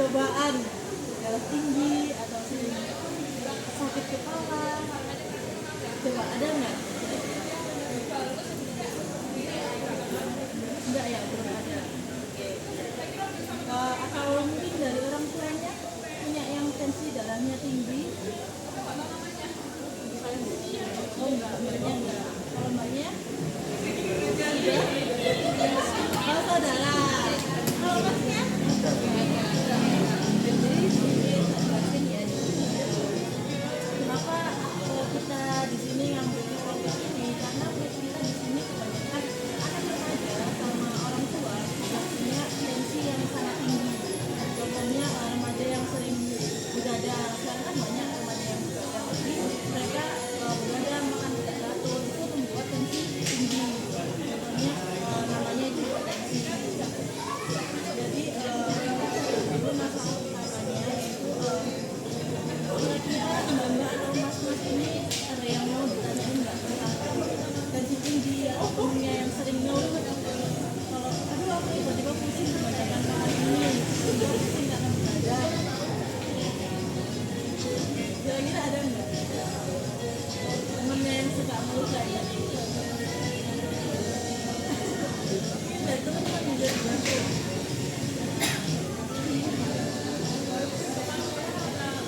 cobaan darah tinggi atau sering sakit kepala, coba ada nggak? Enggak ya, belum ada. Atau mungkin dari orang tuanya punya yang tensi darahnya tinggi? Oh enggak, mbaknya enggak. Kalau mbaknya? Sudah? Oh saudara. Kalau masnya? Jadi sedikit jelasin ya. Kenapa kita di sini ngambil topik ini? Karena kita di sini kebanyakan anak remaja sama orang tua sudah punya tensi yang sangat tinggi. Contohnya remaja yang sering begadang. Sekarang kan banyak remaja yang begadang. Jadi mereka begadang makan tidak teratur itu membuat tensi tinggi. Contohnya namanya itu hipertensi. Jadi itu masalah utamanya itu kira-kira mbak-mbak atau mas-mas ini ada yang mau ditanyain nggak tentang tensi tinggi atau punya yang sering ngeluh kalau aduh aku tiba-tiba pusing kebanyakan makan ini tiba pusing karena begadang, kira-kira ada nggak temennya yang suka ngeluh kayak gitu? Mungkin dari teman-teman bisa dibantu.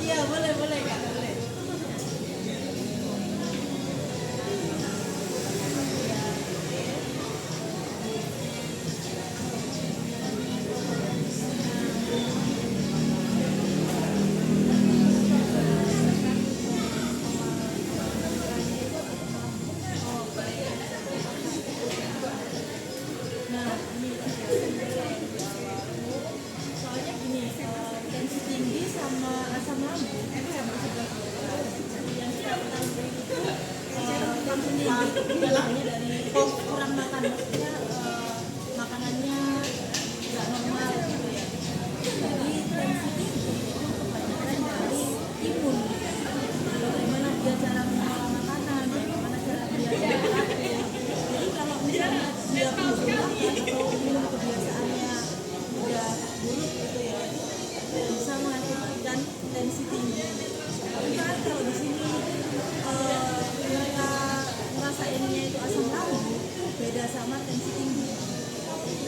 Iya boleh kak, boleh. Nah ini soalnya gini, tensi tinggi sama asam lambung itu hampir sebelah yang kita ketahui itu gejalanya dari kurang makan, maksudnya makanannya nggak normal gitu ya. Jadi tensi tinggi itu kebanyakan dari imun, bagaimana dia cara mengolah makanan, bagaimana cara dia teratur. Jadi kalau misalnya dia belum makan atau minum kebiasaannya udah buruk gitu ya, bisa mengakibatkan tensi tinggi. Tapi kan kalau di sini mereka ngerasainnya itu asam lambung, beda sama tensi tinggi.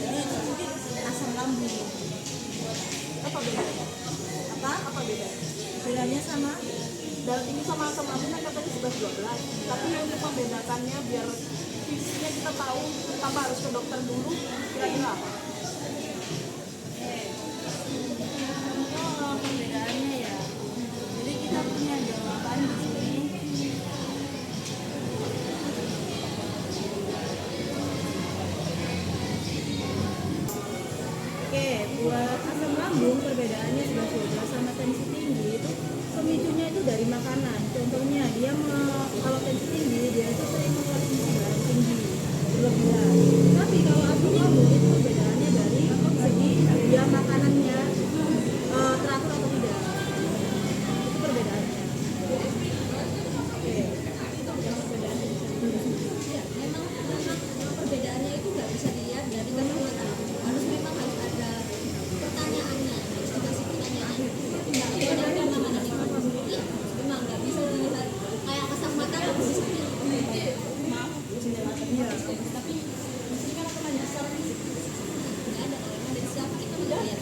Jadi itu mungkin asam lambung. Apa bedanya? Apa bedanya? Bedanya sama Darah tinggi sama asam lambung kan katanya 11-12. Tapi untuk membedakannya biar fisiknya kita tahu tanpa harus ke dokter dulu, kira-kira apa? perbedaannya ya. Jadi kita punya jawaban di sini. Oke, buat asam lambung perbedaannya 11-12 sama tensi tinggi itu pemicunya itu dari makanan. Contohnya dia kalau tensi tinggi dia itu sering mengkonsumsi barang tinggi berlebihan. Tapi kalau asam lambung itu perbedaannya dari segi dia makanannya teratur atau tidak. Itu perbedaannya. Oke. Ya, memang perbedaannya itu nggak bisa dilihat dari kata-kata. Harus ada pertanyaannya, harus dikasih pertanyaan. Nggak beda karena mana nih? Iya, memang nggak bisa dilihat kayak kasat mata nggak bisa dilihat. Maaf, tapi di sini kan pertanyaan secara fisik. Nggak ada kalau memang dari siapa kita nggak lihat.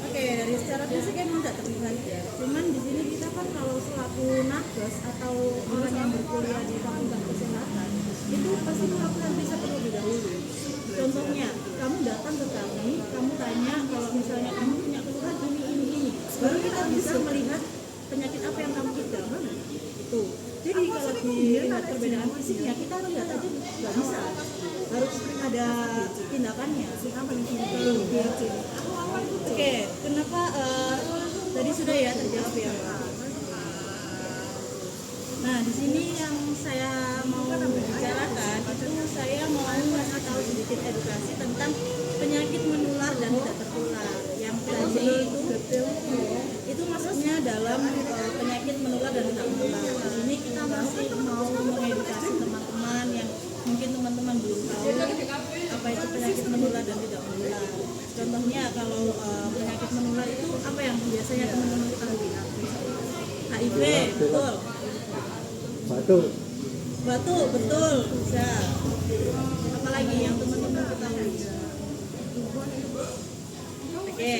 Oke, dari secara fisik emang tidak terlihat ya. Cuman di sini kita kan kalau selaku nakes atau orang yang berkuliah di fakultas kesehatan itu pasti melakukan riset terlebih dahulu. Contohnya, kamu datang ke kami, kamu tanya kalau misalnya kamu punya keluhan ini, baru kita bisa melihat penyakit apa yang kamu idam. Itu. Jadi kalau dilihat perbedaan fisiknya kita lihat aja nggak bisa. Harus ada tindakannya. Oke, kenapa tadi sudah ya terjawab ya Pak? Nah di sini yang saya mau bicarakan itu saya mau ngasih tahu sedikit edukasi tentang penyakit menular dan tidak tertular. Yang tadi itu maksudnya dalam penyakit menular dan tidak menular. Di sini kita masih mau mengedukasi teman-teman yang mungkin teman-teman teman-teman belum tahu apa itu penyakit menular dan tidak menular. Contohnya kalau penyakit menular itu apa yang biasanya teman-teman ketahui? HIV, betul. Batuk, betul, bisa. Apalagi yang teman-teman ketahui? Oke.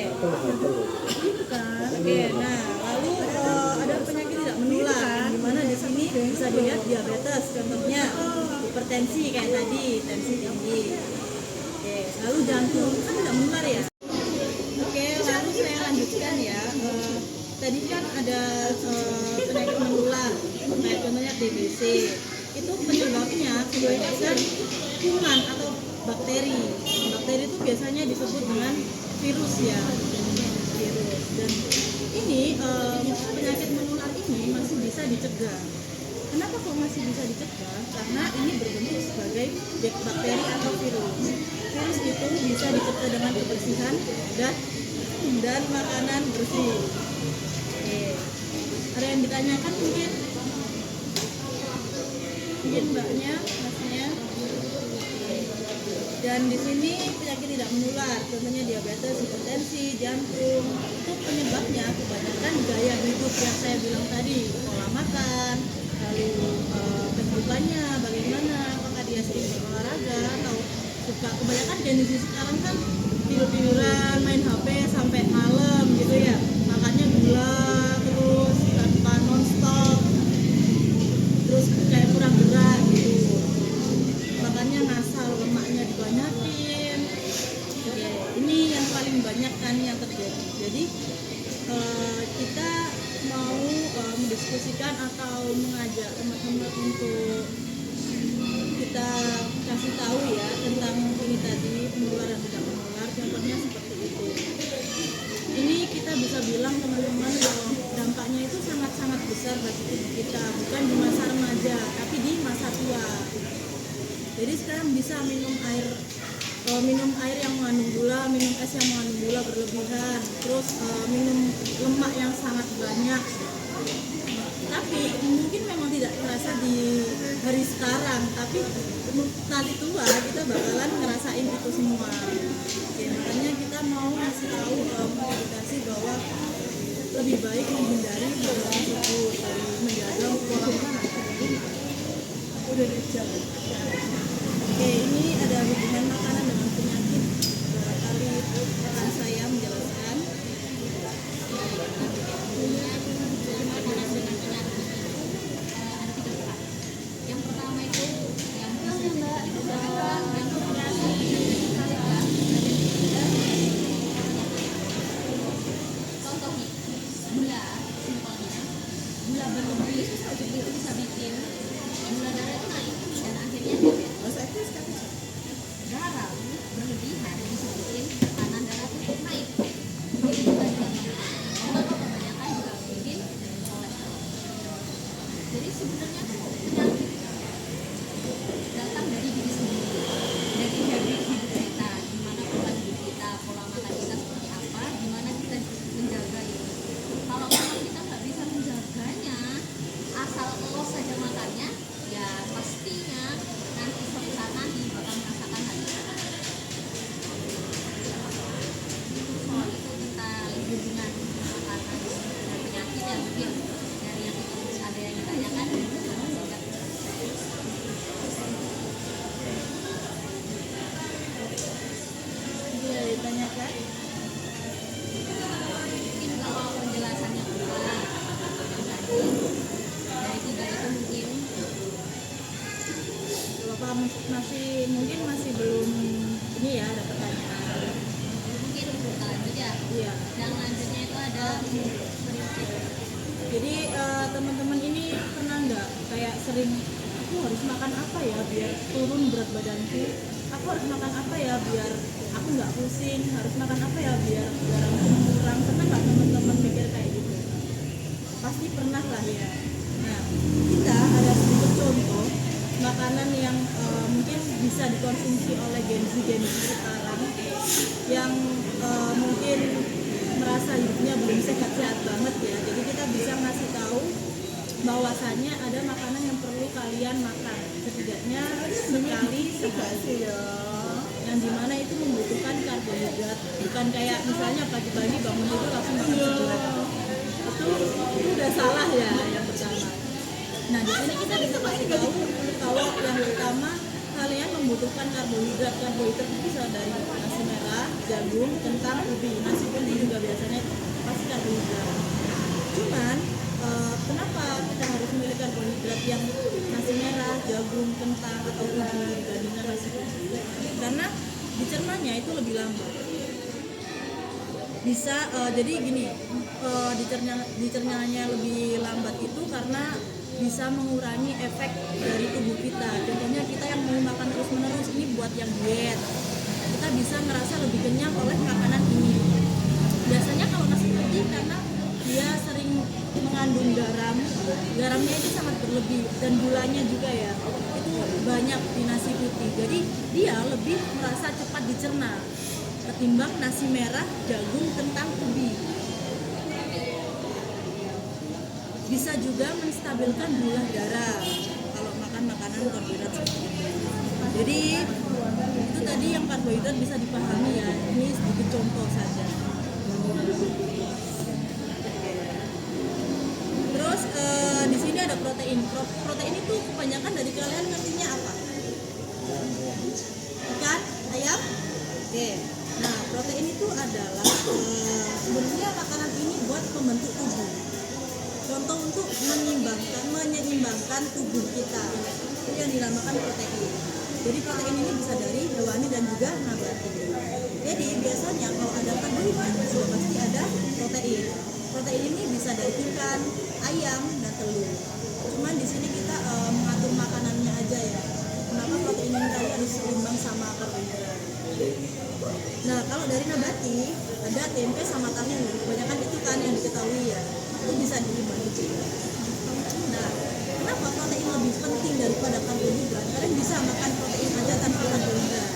Itu kan. Oke, nah lalu ada penyakit tidak menular, di mana di sini bisa dilihat diabetes, contohnya hipertensi kayak tadi, tensi tinggi. Oke, lalu jantung kan tidak menular ya. Oke, lalu saya lanjutkan ya. Tadi kan ada penyakit menular, kayak contohnya TBC. Itu penyebabnya kebanyakan kuman atau bakteri. Bakteri itu biasanya disebut dengan virus ya, virus. Dan ini penyakit menular ini masih bisa dicegah. Kenapa kok masih bisa dicegah? Karena ini berbentuk sebagai bakteri atau virus. Virus itu bisa dicegah dengan kebersihan dan makanan bersih. Oke. Ada yang ditanyakan mungkin mbaknya, masnya. Dan di sini penyakit tidak menular, contohnya diabetes, hipertensi, jantung. Itu penyebabnya kebanyakan gaya hidup yang saya bilang tadi, pola makan, lalu kehidupannya bagaimana, apakah dia sering berolahraga atau suka, kebanyakan generasi sekarang kan tidur-tiduran, main HP sampai malam gitu ya, makannya gula terus tanpa nonstop, terus kayak kurang gerak gitu, makannya ngasal, lemaknya dibanyakin. Oke, ini yang paling banyak kan yang terjadi. Jadi kita mau mendiskusikan atau mengajak teman-teman untuk kita kasih tahu ya tentang ini tadi, menular dan tidak menular. Contohnya seperti itu. Ini kita bisa bilang teman-teman bahwa dampaknya itu sangat-sangat besar bagi tubuh kita, bukan di masa remaja tapi di masa tua. Jadi sekarang bisa minum air yang mengandung gula, minum es yang mengandung gula berlebihan, terus minum lemak yang sangat banyak. Tapi mungkin memang tidak terasa di hari sekarang, tapi nanti tua kita bakalan ngerasain itu semua. Oke, makanya kita mau ngasih tahu mengedukasi bahwa lebih baik menghindari hal tersebut, dari menjaga pola makan. Udah dijam. Oke, ini ada hubungan makanan dengan penyakit. Barangkali akan saya menjelaskan. Yang pertama itu yang contohnya gula, simpelnya gula berlebih itu bisa bikin gula darah itu naik dan akhirnya diabetes. Garam berlebihan bisa bikin tekanan darah itu naik. Begitu juga dengan obat kebanyakan juga bikin kolesterol. Jadi sebenarnya penyakit datang dari diri sendiri, dari habit hidup kita, gimana pola hidup kita, pola makan kita seperti apa, gimana kita menjaga itu. Kalau memang kita nggak bisa menjaganya, asal los saja makannya, ya pastinya nanti suatu saat nanti bakal merasakan hal itu. Soal itu tentang hubungan makanan dan penyakit yang mungkin dari yang itu ada yang ditanyakan. Bisa ditanyakan? Mungkin kalau penjelasannya kurang dari tiga itu mungkin Bapak masih belum ini ya, ada pertanyaan. mungkin lanjut ya. Iya. Yang lanjutnya itu ada prinsip. Jadi teman-teman ini pernah nggak kayak sering, aku harus makan apa ya biar turun berat badanku? Aku harus makan apa ya biar aku nggak pusing? Harus makan apa ya biar garamku kurang? Pernah nggak teman-teman mikir kayak gitu? Pasti pernah lah ya. Nah, kita ada sedikit contoh makanan yang mungkin bisa dikonsumsi oleh Gen Z sekarang yang mungkin merasa hidupnya belum sehat-sehat banget ya. Jadi kita bisa ngasih tahu bahwasannya ada makanan yang perlu kalian makan. setidaknya sekali sehari yang dimana itu membutuhkan karbohidrat, bukan kayak misalnya pagi-pagi bangun tidur langsung makan segelas. Itu udah salah ya yang pertama. Nah di sini kita bisa kasih tahu kalau yang pertama kalian membutuhkan karbohidrat. Karbohidrat itu bisa dari nasi merah, jagung, kentang, ubi. Nasi putih juga biasanya itu pasti karbohidrat. Cuman kenapa kita harus memilih karbohidrat yang nasi merah, jagung, kentang atau ubi dibandingkan nasi putih? Karena dicernanya itu lebih lambat. Bisa jadi gini, dicernanya lebih lambat itu karena bisa mengurangi efek dari tubuh kita. Contohnya kita yang mau makan terus menerus ini buat yang diet, kita bisa merasa lebih kenyang oleh makanan ini. Biasanya kalau nasi putih karena dia sering mengandung garamnya itu sangat berlebih dan gulanya juga ya itu banyak di nasi putih, jadi dia lebih merasa cepat dicerna ketimbang nasi merah, jagung, kentang, ubi. Bisa juga menstabilkan gula darah kalau makan makanan karbohidrat seperti ini. Jadi itu tadi yang karbohidrat bisa dipahami ya, ini sedikit contoh saja. Terus di sini ada protein. Protein itu kebanyakan dari kalian ngertinya apa? Ikan, ayam? Oke. Nah, protein itu adalah sebenarnya makanan ini buat pembentuk tubuh. Contoh untuk menyeimbangkan tubuh kita. Itu yang dinamakan protein. Jadi protein ini bisa dari hewani dan juga nabati. Jadi biasanya kalau ada karbohidrat sudah pasti ada protein. Protein ini bisa dari ikan, ayam, dan telur. Cuman di sini kita mengatur makanannya aja ya. Kenapa protein ini tadi harus seimbang sama karbohidrat. Nah kalau dari nabati ada tempe sama tahu. Kebanyakan itu kan yang diketahui ya. Itu bisa diimbangi juga. Nah kenapa protein lebih penting daripada karbohidrat? Kalian bisa makan protein aja tanpa karbohidrat.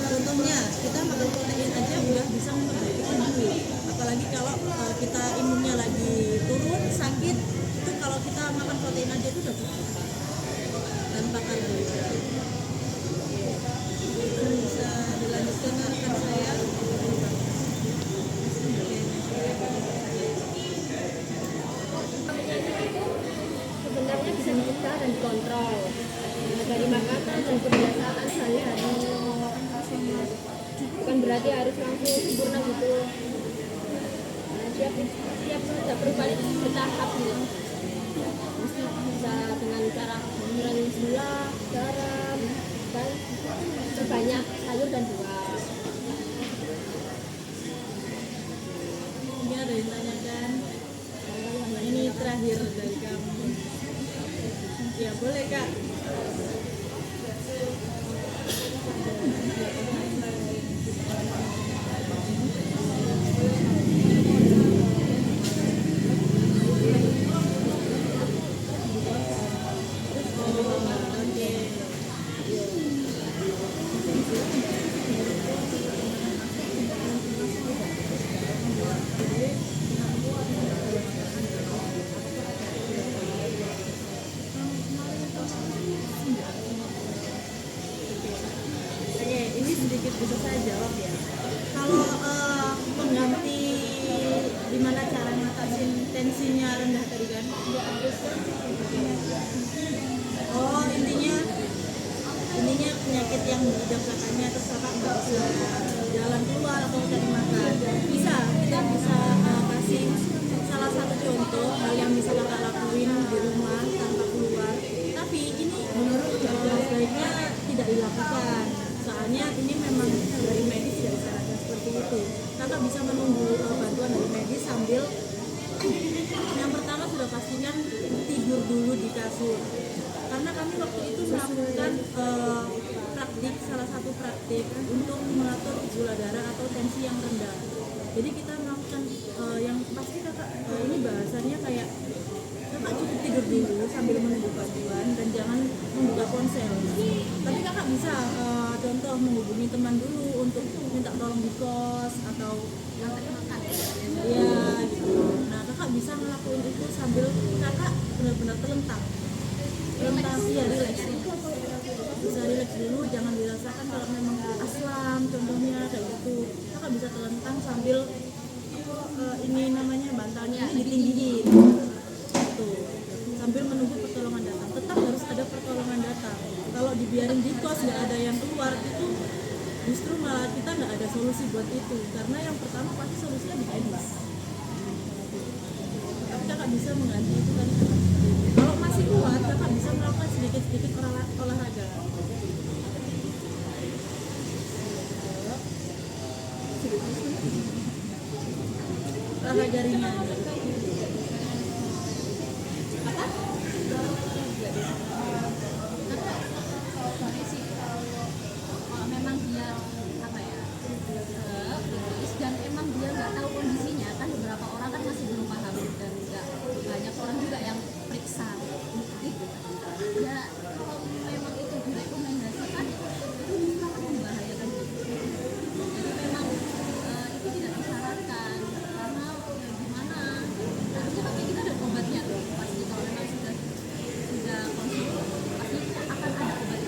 Contohnya kita makan protein aja udah bisa memperbaiki tubuh. Apalagi kalau kita imunnya lagi turun, sakit, itu kalau kita makan protein aja itu udah cukup tanpa karbohidrat. Oke, bisa dilanjutkan rekan saya. Sebenarnya bisa dicegah dan dikontrol dari makanan dan kebiasaan sehari-hari. Bukan berarti harus langsung sempurna gitu. Tiap saja perubahan itu bertahap gitu. Bisa dengan cara mengurangi gula, garam, dan perbanyak sayur dan buah. Ini ada yang tanyakan. Ini terakhir dari kamu. Ya boleh kak. Oke, ini sedikit bisa saya jawab ya. Kalau pengganti gimana cara ngatasin tensinya rendah tadi kan? Oh intinya penyakit yang didapatkannya terus kakak nggak bisa jalan keluar atau cari makan. Bisa kita bisa kasih salah satu contoh hal yang bisa kakak lakuin di rumah tanpa keluar. Tapi ini sebaiknya tidak dilakukan. Soalnya ini memang dari medis ya sarannya seperti itu. Kakak bisa menunggu bantuan dari medis sambil yang pertama sudah pastikan tidur dulu di kasur. Karena kami waktu itu melakukan salah satu praktik untuk mengatur gula darah atau tensi yang rendah. Jadi kita melakukan yang pasti kakak ini bahasannya kayak kakak cukup tidur dulu sambil menunggu bantuan dan jangan membuka ponsel. Tapi kakak bisa contoh menghubungi teman dulu untuk minta tolong di kos atau ya gitu. Nah kakak bisa ngelakuin itu sambil kakak benar-benar terlentang ya relax. bisa relax dulu, jangan dirasakan kalau memang aslam contohnya kayak gitu. Kakak bisa telentang sambil ini namanya bantalnya ini ditinggiin gitu, sambil menunggu pertolongan datang. Tetap harus ada pertolongan datang. Kalau dibiarin di kos nggak ada yang keluar itu justru malah kita nggak ada solusi buat itu, karena yang pertama pasti solusinya di medis. Tapi kakak bisa mengganti itu tadi kakak. Kalau masih kuat kakak bisa melakukan sedikit-sedikit olahraga. Olahraga ringan. Kalau memang dia apa ya kritis dan emang dia nggak tahu kondisinya, kan beberapa orang kan masih belum paham dan nggak banyak orang juga yang periksa gitu. Ya kalau memang itu direkomendasikan itu sangat membahayakan gitu. Jadi memang itu tidak disarankan karena ya gimana, harusnya kan kita ada obatnya tuh pasti kalau memang sudah konsumsi pasti akan ada obatnya.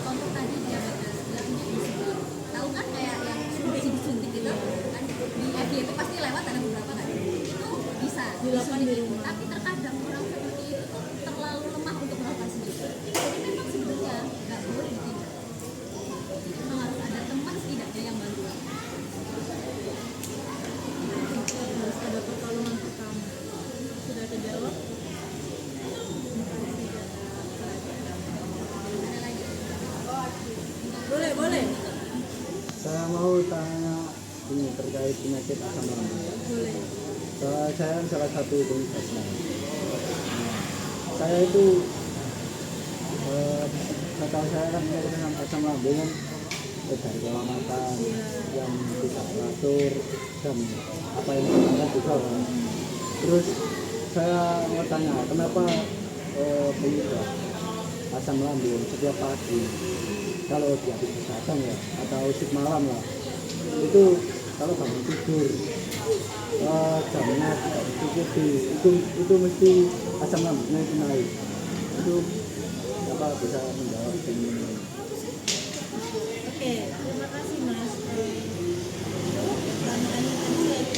Contoh tadi diabetes, dia punya insulin. Tahu kan kayak yang disuntik gitu kan di FD itu pasti lewat ada beberapa kan. Itu bisa Dilakukan di disuntik itu. rumah. Tapi terkadang orang seperti itu tuh terlalu lemah untuk melakukan sendiri. Jadi memang sebenarnya nggak boleh ditindak. Memang harus ada teman setidaknya yang bantu. Harus ada pertolongan pertama. Sudah terjawab? Ada lagi. Boleh. Saya mau tanya ini terkait penyakit asam lambung. Boleh. Saya salah satu penyakitnya. Saya itu kata saya kan penyakit asam lambung kan dari pola makan yang tidak teratur dan apa yang kita juga kan. Terus saya mau tanya kenapa penyakit asam lambung setiap pagi kalau di habis datang ya atau shift malam lah itu kalau bangun tidur jamnya tidak dicukupi itu mesti asam lambungnya itu naik. Itu apa bisa menjawab ini? Oke, terima kasih Mas. Pertanyaannya tadi saya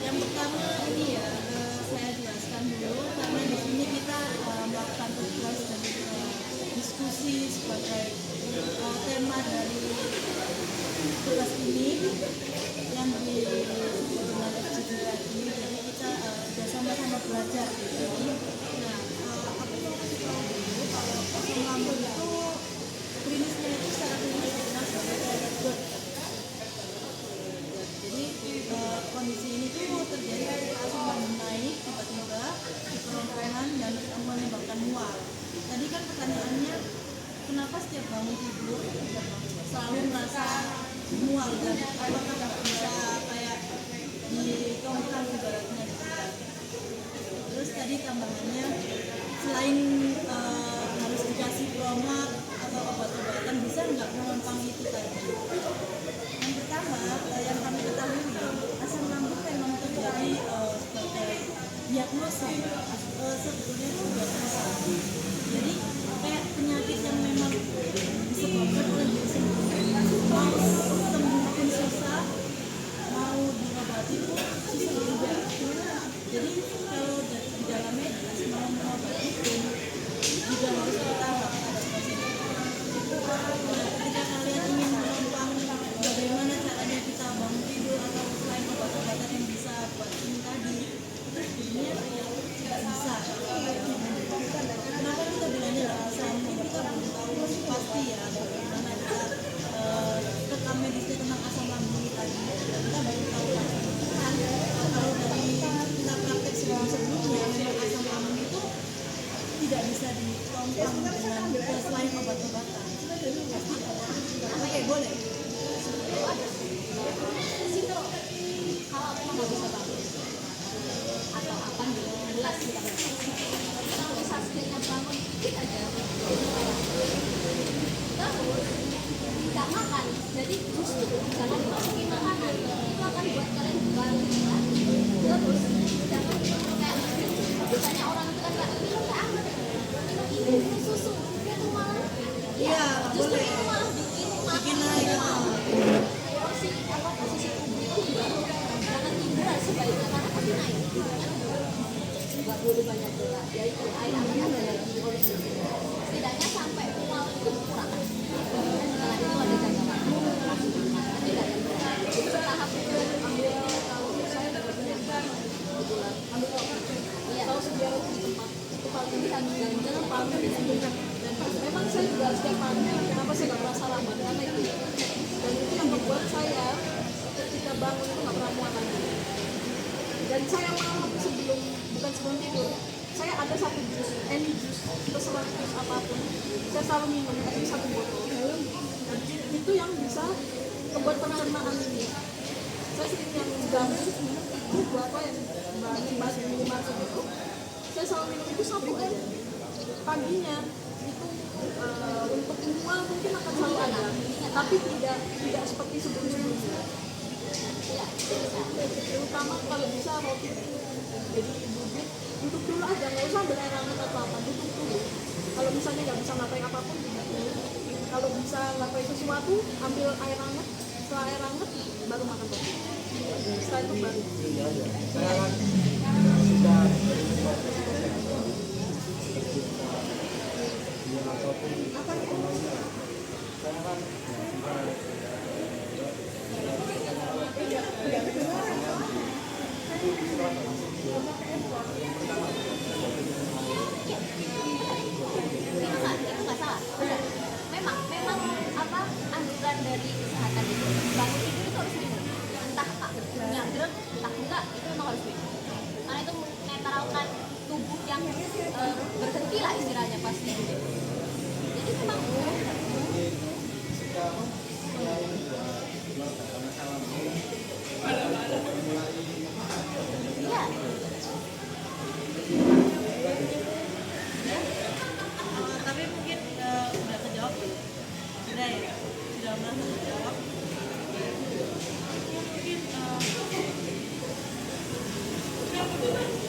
yang pertama ini ya, saya jelaskan dulu karena di sini kita melakukan tugas dan diskusi sebagai tema dari tugas ini yang disebut dengan FGD ini. Jadi kita sudah sama-sama belajar gitu. Nah, aku mau kasih tahu dulu kalau asam lambung itu klinisnya itu secara klinis dikenal sebagai thyroid GERD. Jadi kondisi ini tuh terjadi ketika asam lambung naik tiba-tiba di kerongkongan dan menyebabkan mual. Tadi kan pertanyaannya kenapa setiap bangun tidur selalu merasa mual dan apakah nggak bisa kayak di tongkang ibaratnya gitu kan. Terus tadi tambahannya selain harus dikasih promak atau obat-obatan bisa nggak menumpang itu tadi. Yang pertama yang kami ketahui asam lambung memang terjadi sebagai diagnosa sebetulnya itu diagnosa. Jadi kayak penyakit yang memang disebabkan oleh diri sendiri, mau sembuh pun susah, mau diobati pun susah juga. Jadi kalau di dalam medis mau mengobati pun juga harus bertahap ada prosedur. Nah, ketika kalian ingin menumpang bagaimana caranya kita bangun tidur atau selain obat-obatan yang bisa buat ini tadi, itu sebenarnya tidak bisa. Kenapa kita bilangnya nggak bisa? Mungkin kita belum tahu pasti ya bagaimana kita rekam akhirnya bangun dikit aja terus tidak makan, jadi justru jangan dimasukin makanan itu akan buat kalian balik kan. Terus jangan kayak biasanya orang itu kan kayak minum teh anget, minum ini susu, itu malah Iya, justru boleh. itu malah bikin naik. posisi tubuh itu juga jangan tiduran sebaiknya karena pasti naik. Nggak boleh banyak gerak, yaitu air hangat ada lagi konsumsi. Setidaknya sampai mual itu kurang. Setelah itu ada jangka waktu tapi nggak yang berat. Jadi bertahap itu ambil kalau saya dapat penyakit kebetulan ambil waktu iya. tahu sejarah di tempat Kalau bisa ganjel pagi di sini dan memang saya juga setiap pagi kenapa saya nggak merasa lambat karena itu dan itu yang membuat saya ketika bangun itu nggak pernah mual lagi dan saya malam sebelum bukan sebelum tidur saya ada satu jus any jus terserah jus apapun saya selalu minum itu satu botol dan itu yang bisa membuat pencernaan ini saya sering yang jamu itu berapa yang mbak minimal itu saya selalu minum itu satu aja paginya itu untuk mual mungkin akan selalu ada tapi tidak seperti sebelum-sebelumnya terutama kalau bisa roti jadi duduk dulu aja nggak usah ambil air hangat atau apa duduk dulu kalau misalnya nggak bisa ngapain apapun duduk dulu kalau bisa ngapain sesuatu ambil air hangat setelah air hangat baru makan roti setelah itu baru Saya kan sudah ataupun saya kan itu nggak salah. Memang apa anjuran dari kesehatan itu bangun tidur itu harus minum. Entah nyadrek, entah enggak itu memang harus minum. Karena itu menetralkan tubuh yang berhenti lah istilahnya pas tidur. Jadi memang iya. Tapi mungkin udah kejawab belum? Sudah ya? Sudah merasa terjawab? Ya, mungkin